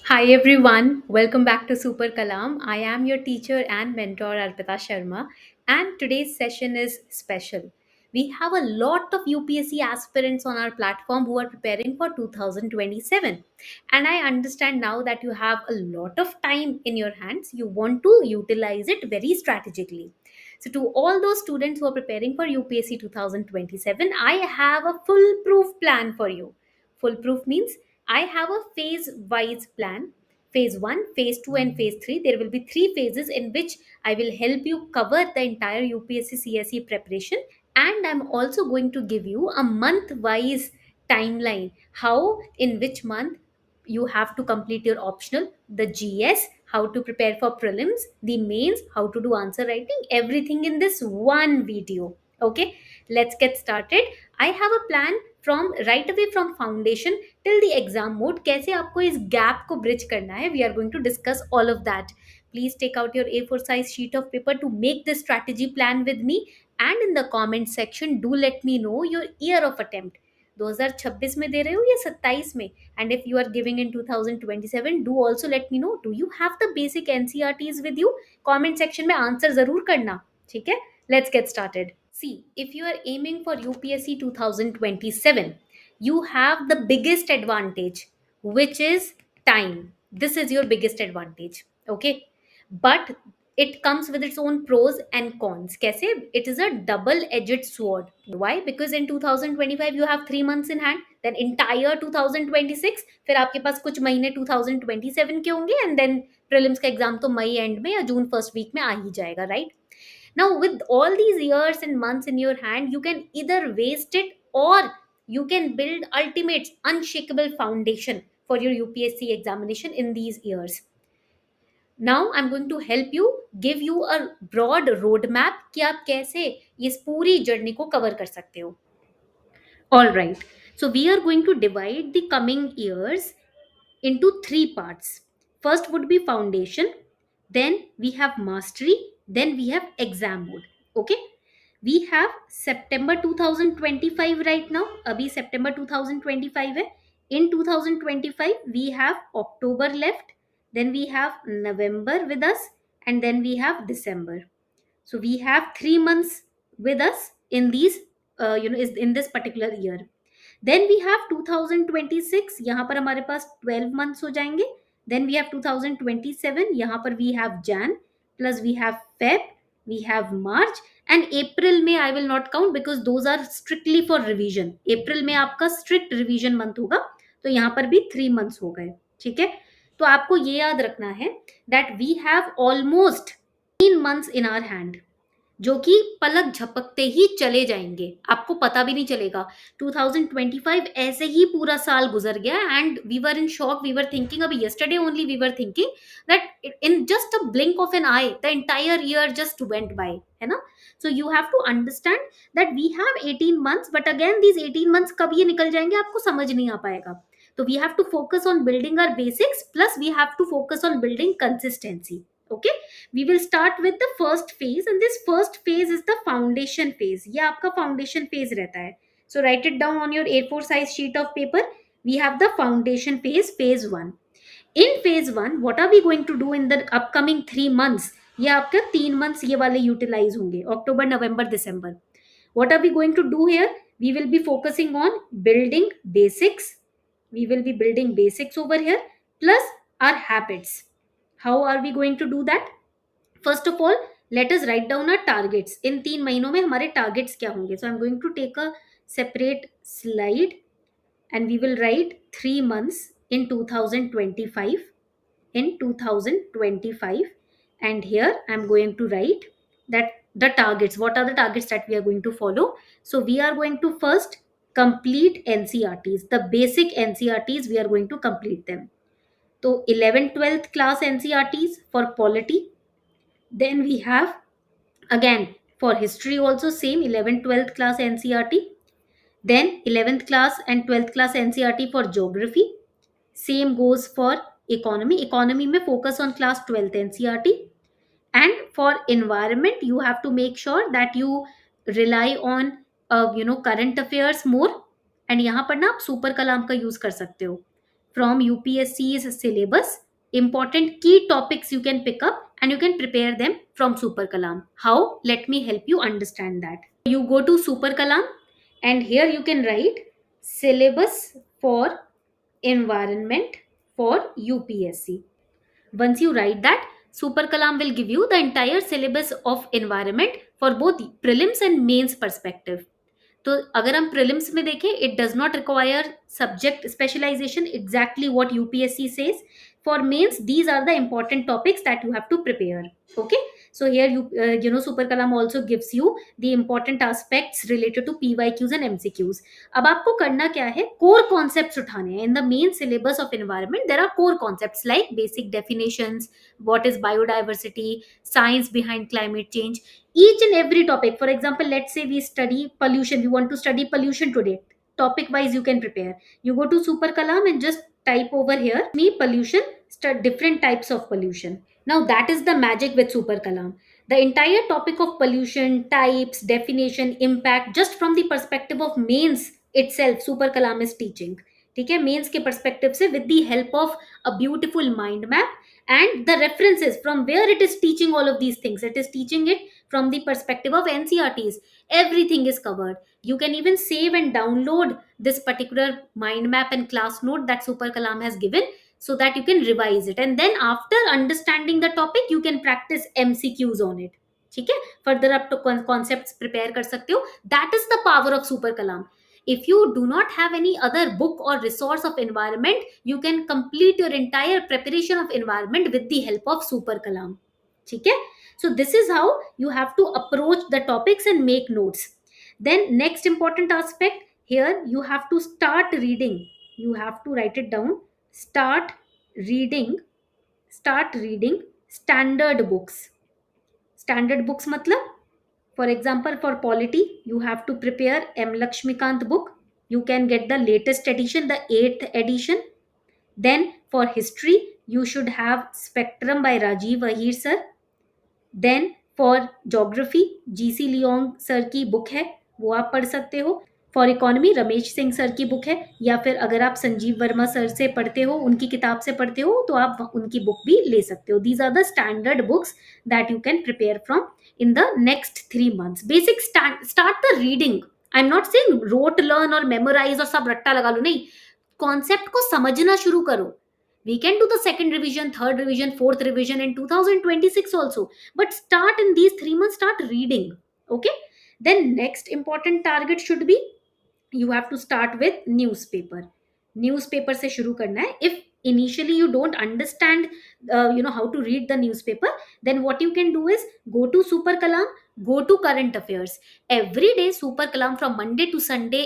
Hi everyone, welcome back to Super Kalam. I am your teacher and mentor Arpita Sharma, and today's session is special. We have a lot of UPSC aspirants on our platform who are preparing for 2027. And I understand now that you have a lot of time in your hands. You want to utilize it very strategically. So, to all those students who are preparing for UPSC 2027, I have a foolproof plan for you. Foolproof means I have a phase wise plan. Phase 1, phase 2, and phase 3. There will be three phases in which I will help you cover the entire UPSC CSE preparation. And I'm also going to give you a month wise timeline. How, in which month, you have to complete your optional, the GS, how to prepare for prelims, the mains, how to do answer writing, everything in this one video. Okay, let's get started. I have a plan from right away from foundation till the exam mode. कैसे आपको इस gap को bridge करना है, we are going to discuss all of that. Please take out your A4 size sheet of paper to make this strategy plan with me, and in the comment section do let me know your year of attempt. 2026 में दे रहे हो या 27 में? And if you are giving in 2027, do also let me know, do you have the basic NCRTs with you? Comment section में answer जरूर करना. ठीक है, let's get started. See, if you are aiming for UPSC 2027, you have the biggest advantage, which is time. This is your biggest advantage. Okay, but it comes with its own pros and cons. Kaise? It is a double edged sword. Why? Because in 2025 you have 3 months in hand, then entire 2026, फिर आपके पास कुछ महीने 2027 के होंगे, and then prelims का exam तो मई and में या जून फर्स्ट वीक में आ ही जाएगा, right? Now, with all these years and months in your hand, you can either waste it or you can build ultimate unshakable foundation for your UPSC examination in these years. Now I'm going to help you, give you a broad roadmap कि आप कैसे इस पूरी journey को cover कर सकते हो. All right. So we are going to divide the coming years into three parts. First would be foundation, then we have mastery, then we have exam mode. Okay. We have September 2025 right now. Abhi September 2025 hai. In 2025 we have October left, then we have November with us, and then we have December. So we have 3 months with us in these is in this particular year. Then we have 2026, यहाँ पर हमारे पास 12 months हो जाएंगे. Then we have 2027, यहाँ पर we have Jan, plus we have Feb, we have March, and April में I will not count because those are strictly for revision. April में आपका strict revision month होगा, तो यहाँ पर भी 3 months हो गए. ठीक है, तो आपको ये याद रखना है that we have almost 3 months in our hand, जो कि पलक झपकते ही चले जाएंगे, आपको पता भी नहीं चलेगा. 2025 ऐसे ही पूरा साल गुजर गया, and we were in shock. We were thinking, अभी yesterday only we were thinking that in just a blink of an eye the entire year just went by, है ना? So you have to understand that we have 18 months, but again these 18 months कब ये निकल जाएंगे आपको समझ नहीं आ पाएगा. तो we have to focus on building our basics, plus we have to focus on building consistency. Okay, we will start with the first phase, and this first phase is the foundation phase. ये आपका foundation phase रहता है. So write it down on your A4 size sheet of paper. We have the foundation phase, phase 1. In phase 1, what are we going to do in the upcoming 3 months? ये आपका 3 months ये वाले utilize होंगे, October, November, December. What are we going to do here? We will be focusing on building basics. We will be building basics over here, plus our habits. How are we going to do that? First of all, let us write down our targets. इन 3 महीनों में हमारे targets क्या होंगे? So I'm going to take a separate slide, and we will write 3 months in 2025. In 2025, and here I'm going to write that the targets. What are the targets that we are going to follow? So we are going to first complete NCRTs. The basic NCRTs, we are going to complete them. So 11th 12th class NCRTs for polity. Then we have, again, for history also same, 11th 12th class NCRT. Then 11th class and 12th class NCRT for geography. Same goes for economy. Economy में focus on class 12th NCRT. And for environment, you have to make sure that you rely on current affairs more. And यहाँ पर ना आप super कलाम का use कर सकते हो. from UPSC's syllabus. Important key topics you can pick up and you can prepare them from Super Kalam. How? Let me help you understand that. You go to Super Kalam and here you can write syllabus for environment for UPSC. Once you write that, Super Kalam will give you the entire syllabus of environment for both prelims and mains perspective. तो अगर हम prelims में देखें, it does not require subject specialisation, exactly what UPSC says. For mains these are the important topics that you have to prepare. Okay, so here you know Super Kalam also gives you the important aspects related to PYQs and MCQs. अब आपको करना क्या है, core concepts उठाने हैं. In the main syllabus of environment there are core concepts like basic definitions, what is biodiversity, science behind climate change, each and every topic. For example, let's say we study pollution, we want to study pollution today. Topic wise you can prepare. You go to Super Kalam and just type over here me pollution, different types of pollution. Now that is the magic with Super Kalam. The entire topic of pollution, types, definition, impact, just from the perspective of mains itself Super Kalam is teaching. ठीक है, mains के perspective से with the help of a beautiful mind map and the references from where it is teaching all of these things. It is teaching it from the perspective of NCRTs. Everything is covered. You can even save and download this particular mind map and class note that Super Kalam has given so that you can revise it. And then after understanding the topic, you can practice MCQs on it. ठीक है, further up to concepts prepare कर सकते हो. That is the power of Super Kalam. If you do not have any other book or resource of environment, you can complete your entire preparation of environment with the help of Super Kalam. ठीक है, so this is how you have to approach the topics and make notes. Then next important aspect, here you have to start reading. You have to write it down. Start reading. Start reading standard books. Standard books matlab, for example, for polity, you have to prepare M. Lakshmikant book. You can get the latest edition, the 8th edition. Then for history, you should have Spectrum by Rajiv Ahir sir. Then for geography, GC Leong sir की book है, वो आप पढ़ सकते हो. For economy Ramesh Singh sir की book है, या फिर अगर आप संजीव वर्मा सर से पढ़ते हो, उनकी किताब से पढ़ते हो, तो आप उनकी बुक भी ले सकते हो. These are the standard books that you can prepare from in the next 3 months. Basic start the reading. I'm not saying rote learn or memorize और सब रट्टा लगा लो, नहीं. कॉन्सेप्ट को समझना शुरू करो. We can do the second revision, third revision, fourth revision in 2026 also. But start in these 3 months, start reading. Okay. Then next important target should be, you have to start with newspaper. Newspaper से शुरू करना है. If initially you don't understand how to read the newspaper, then what you can do is go to Super Kalam, go to current affairs. Every day Super Kalam from Monday to Sunday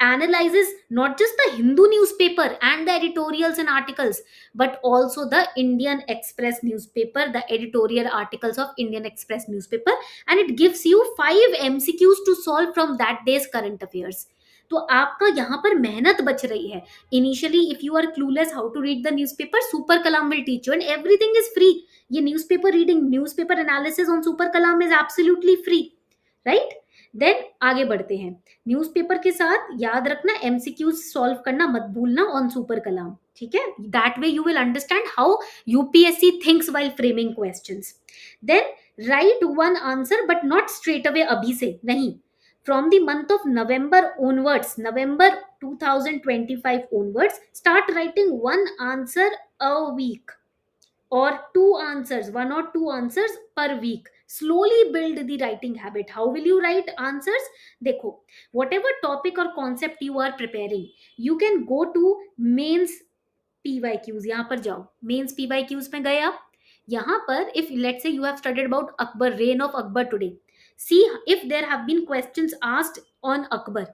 analyzes not just the Hindu newspaper and the editorials and articles, but also the Indian Express newspaper, the editorial articles of Indian Express newspaper, and it gives you 5 MCQs to solve from that day's current affairs. तो आपका यहाँ पर मेहनत बच रही है. Initially if you are clueless how to read the newspaper, super Kalam will teach you and everything is free. ये newspaper reading, newspaper analysis on super Kalam is absolutely free, right. Then आगे बढ़ते हैं. न्यूज़पेपर के साथ याद रखना एमसीक्यूज सॉल्व करना मत भूलना ऑन सुपर कलाम. ठीक है, that way you will understand how UPSC thinks while framing questions. Then write one answer but not straight away, अभी से नहीं. From the month of November onwards, November 2025 onwards, start writing one answer a week or 2 answers, 1 or 2 answers per week. Slowly build the writing habit. How will you write answers? देखो, whatever topic or concept you are preparing, you can go to mains PYQs. यहाँ पर जाओ, mains PYQs में गए आप. यहाँ पर if let's say you have studied about Akbar, reign of Akbar today, see if there have been questions asked on Akbar.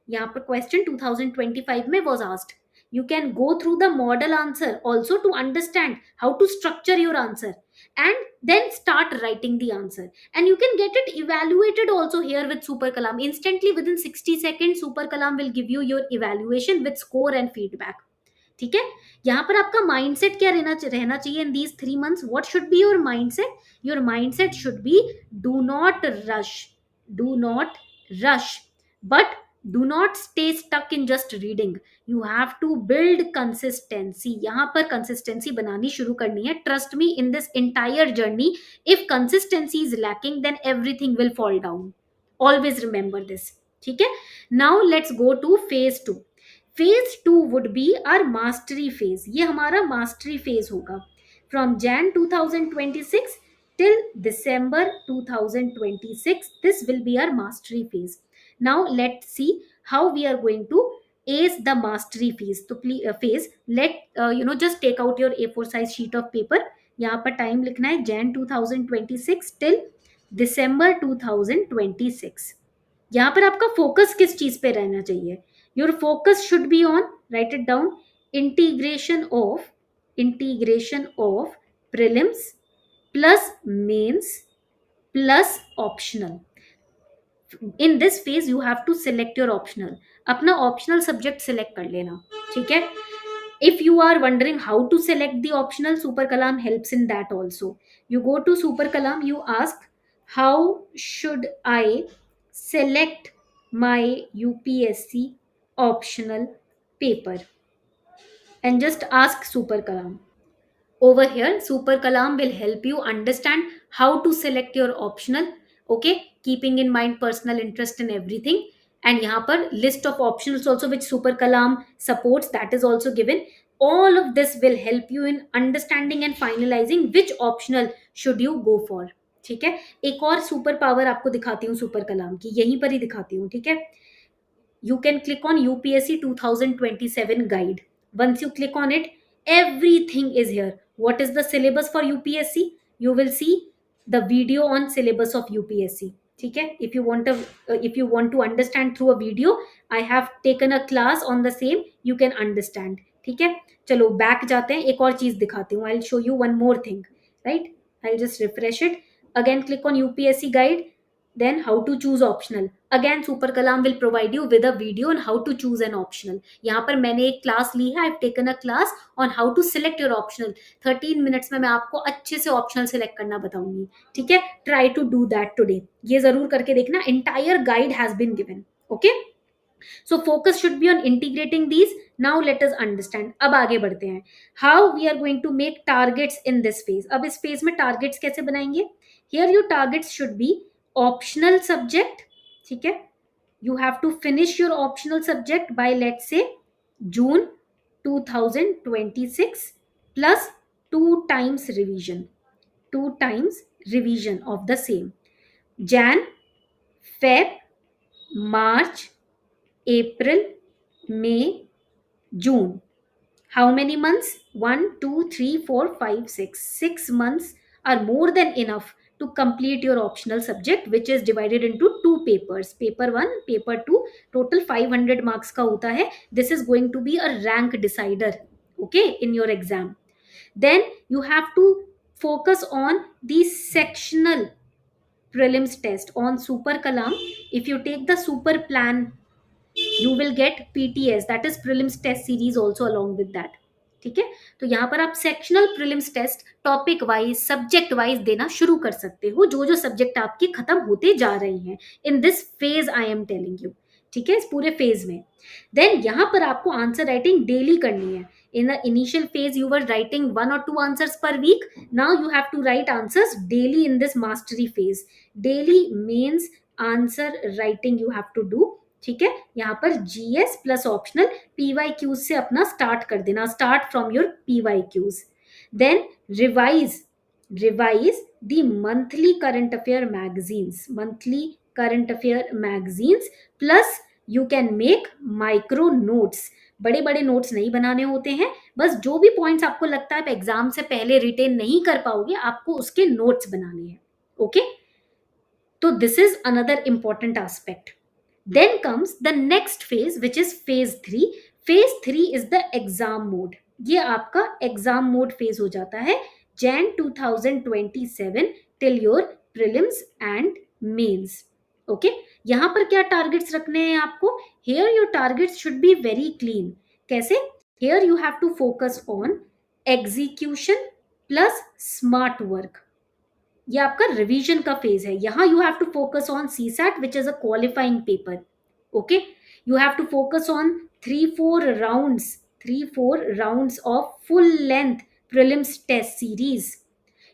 यहाँ पर question 2025 में was asked. You can go through the model answer also to understand how to structure your answer and then start writing the answer. And you can get it evaluated also here with Super Kalam. Instantly within 60 seconds, Super Kalam will give you your evaluation with score and feedback. ठीक है, यहाँ पर आपका mindset क्या रहना चाहिए in these 3 months? What should be your mindset? Your mindset should be, do not rush, but do not stay stuck in just reading, you have to build consistency. यहाँ पर कंसिस्टेंसी बनानी शुरू करनी है. Trust me in this entire journey, if consistency is lacking then everything will fall down. Always remember this. ठीक है. Now let's go to phase two. Phase two would B are mastery phase. ये हमारा mastery phase होगा. From Jan 2026 till December 2026, this will be our mastery phase. Now let's see how we are going to ace the mastery phase. तो phase, let just take out your A4 size sheet of paper. यहाँ पर time लिखना है Jan 2026 till December 2026. यहाँ पर आपका focus किस चीज पे रहना चाहिए? Your focus should be on, right it down, integration of prelims plus mains plus optional. In this phase you have to select your optional. अपना optional subject select कर लेना. ठीक है. If you are wondering how to select the optional, Super Kalam helps in that also. You go to Super Kalam, you ask how should I select my UPSC optional paper, and just ask Super Kalam. Over here, Super Kalam will help you understand how to select your optional, okay, keeping in mind personal interest in everything. And यहाँ पर list of optionals also which Super Kalam supports, that is also given. All of this will help you in understanding and finalizing which optional should you go for. ठीक है. एक और super power आपको दिखाती हूँ super कलाम की, यहीं पर ही दिखाती हूँ. ठीक है. You can click on UPSC 2027 guide. Once you click on it, everything is here. What is the syllabus for UPSC? You will see the video on syllabus of UPSC. ठीक है. If you want to understand through a video, I have taken a class on the same. You can understand. ठीक है. चलो back जाते हैं, एक और चीज दिखाती हूँ. I'll show you one more thing. Right? I'll just refresh it. Again, click on UPSC guide. Then how to choose optional. Again, Super Kalam will provide you with a video on how to choose an optional. यहाँ पर मैंने एक class ली है. I've taken a class on how to select your optional. 13 minutes में मैं आपको अच्छे से optional select करना बताऊंगी. ठीक है. Try to do that today. ये जरूर करके देखना. Entire guide has been given. Okay. So focus should be on integrating these. Now let us understand. अब आगे बढ़ते हैं. How we are going to make targets in this phase. अब इस phase में targets कैसे बनाएंगे? Here your targets should be optional subject. ठीक है. You have to finish your optional subject by, let's say, June 2026 plus 2 times revision. 2 times revision of the same. Jan, Feb, March, April, May, June. How many months? 1, 2, 3, 4, 5, 6. 6 months are more than enough to complete your optional subject, which is divided into 2 papers. Paper 1, paper 2. Total 500 marks का होता है. This is going to be a rank decider, okay, in your exam. Then you have to focus on the sectional prelims test on Super Kalam. If you take the Super Plan, you will get PTS, that is prelims test series also along with that. ठीक है. तो यहाँ पर आप sectional prelims test topic wise subject wise देना शुरू कर सकते हो, जो जो सब्जेक्ट आपके खत्म होते जा रहे हैं in this phase I am telling you. ठीक है. इस पूरे फेज में देन यहाँ पर आपको आंसर राइटिंग डेली करनी है. In the initial phase you were writing 1 or 2 answers per week. Now you have to write answers daily in this mastery phase. Daily means answer writing you have to do. ठीक है. यहाँ पर GS plus optional PYQs से अपना start कर देना. Start from your PYQs. Then revise the monthly current affair magazines. Monthly current affair magazines plus you can make micro notes. बड़े बड़े नोट्स नहीं बनाने होते हैं. बस जो भी पॉइंट्स आपको लगता है एग्जाम से पहले रिटेन नहीं कर पाओगे, आपको उसके नोट्स बनाने हैं. ओके. तो this is another important aspect. Then comes the next phase, which is phase 3. Phase 3 is the exam mode. ये आपका एग्जाम मोड फेज हो जाता है Jan 2027 till your prelims and mains. Okay. यहाँ पर क्या टारगेट्स रखने हैं आपको? Here your targets should be very clean. कैसे? Here you have to focus on execution plus smart work. ये आपका रिवीजन का फेज है. यहाँ you have to focus on CSAT, which is a qualifying paper. Okay. You have to focus on 3 4 rounds of full length prelims test series.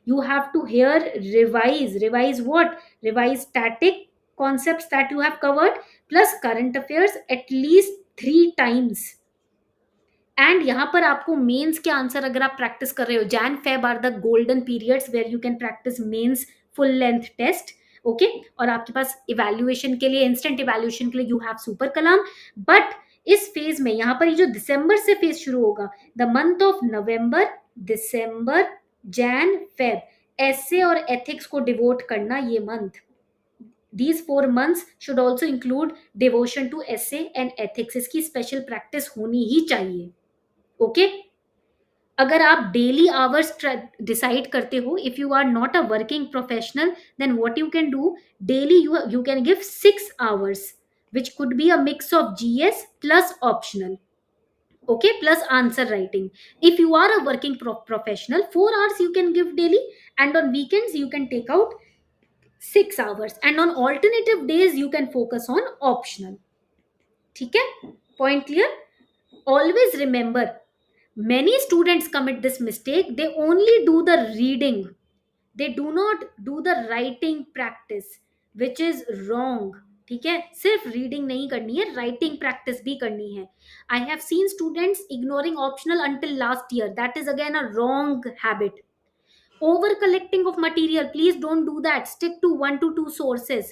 You have to here revise what? Revise static concepts that you have covered plus current affairs at least 3 times. And यहाँ पर आपको mains के answer अगर आप practice कर रहे हो, Jan Feb are the golden periods where you can practice mains full length test. Okay, और आपके पास इवैल्यूएशन के लिए, इंस्टेंट इवैल्यूएशन के लिए you have super Kalam. But इस फेज में यहाँ पर ये जो दिसंबर से फेज शुरू होगा, the month of November, December, Jan, Feb, essay और एथिक्स को डिवोट करना ये month. These 4 months should also include devotion to essay and ethics. इसकी स्पेशल प्रैक्टिस होनी ही चाहिए. ओके, अगर आप डेली आवर्स डिसाइड करते हो, if you are not a working professional, then what you can do, daily you can give 6 hours which could be a mix of GS plus optional. Okay, plus answer writing. If you are a working professional, 4 hours you can give daily, and on weekends you can take out 6 hours, and on alternative days you can focus on optional. ठीक है, point clear? Always remember, many students commit this mistake. They only do the reading, they do not do the writing practice, which is wrong. ठीक है, सिर्फ reading नहीं करनी है, writing practice भी करनी है. I have seen students ignoring optional until last year. That is again a wrong habit. Over collecting of material, please don't do that. Stick to 1 to 2 sources.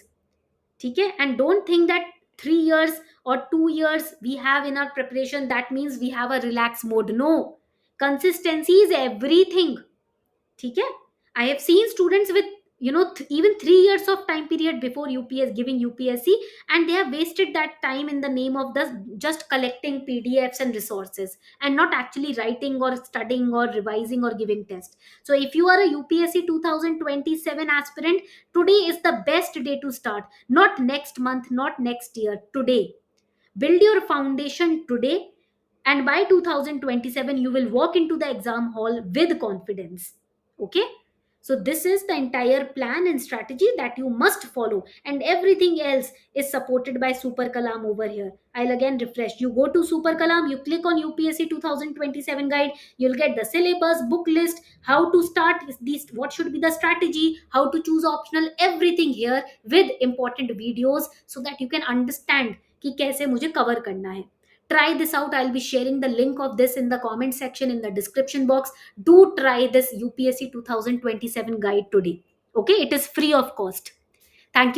ठीक है, and don't think that 3 years or 2 years we have in our preparation, that means we have a relaxed mode. No, consistency is everything. ठीक है, I have seen students with even 3 years of time period before UPS giving UPSC, and they have wasted that time in the name of the just collecting PDFs and resources, and not actually writing or studying or revising or giving test. So if you are a UPSC 2027 aspirant, today is the best day to start. Not next month, not next year, today. Build your foundation today, and by 2027 you will walk into the exam hall with confidence. Okay, so this is the entire plan and strategy that you must follow, and everything else is supported by Super Kalam over here. I'll again refresh. You go to Super Kalam, you click on UPSC 2027 guide, you'll get the syllabus, book list, how to start these, what should be the strategy, how to choose optional, everything here with important videos, so that you can understand कि कैसे मुझे cover करना है. Try this out. I'll be sharing the link of this in the comment section, in the description box. Do try this UPSC 2027 guide today. Okay, it is free of cost. Thank you.